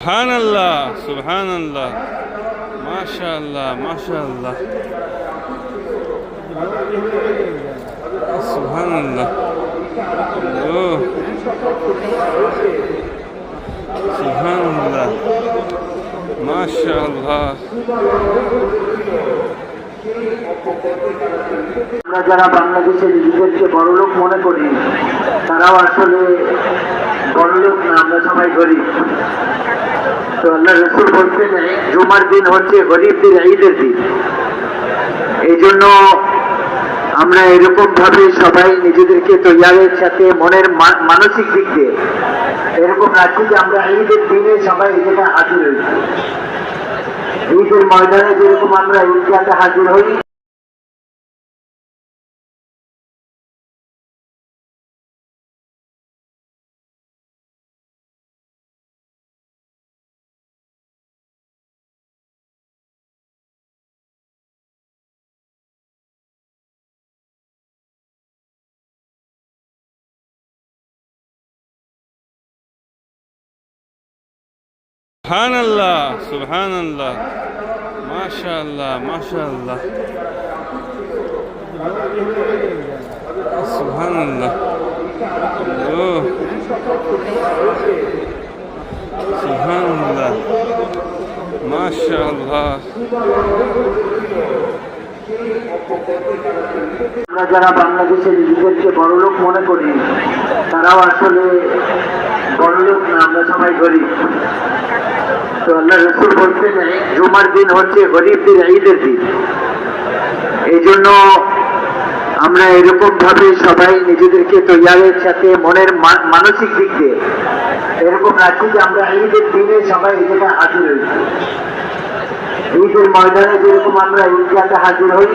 সুবহানাল্লাহ, সুবহানাল্লাহ, মাশাআল্লাহ, মাশাআল্লাহ, সুবহানাল্লাহ, ও সুবহানাল্লাহ, মাশাআল্লাহ। আমরা যারা বাংলাদেশের নিজেদেরকে বড়লোক মনে করি, তারাও আসলে বড়লোক না, আমরা সবাই গরিব। তো আল্লাহ রসুল বলছেন, জুমার দিন হচ্ছে গরিবদের ঈদের দিন। এই জন্য আমরা এরকম ভাবে সবাই নিজেদেরকে তৈয়ারের সাথে মনের মানসিক দিক দিয়ে এরকম রাখছি যে আমরা ঈদের দিনে সবাই এই জায়গায় হাজির হয়েছি। ঈদের ময়দানে যেরকম আমরা ঈদগাতে হাজির হই, সুবহানাল্লাহ, সুবহানাল্লাহ, মাশাআল্লাহ, মাশাআল্লাহ, সুবহানাল্লাহ, ও সুবহানাল্লাহ, মাশাআল্লাহ। আমরা যারা বাংলাদেশের নিজেদেরকে বড়লোক মনে করি, তারাও আসলে বড়লোক না, আমরা সবাই গরিব। তো আল্লাহ রসুল বলছেন, জুমার দিন হচ্ছে গরিবদের ঈদের দিন। এই জন্য আমরা এরকম ভাবে সবাই নিজেদেরকে তৈয়ারের সাথে মনের মানসিক দিক দিয়ে এরকম রাখছি যে আমরা ঈদের দিনে সবাই এই জায়গায় হাজির হয়েছি। ঈদের ময়দানে যেরকম আমরা ঈদগাতে হাজির হই,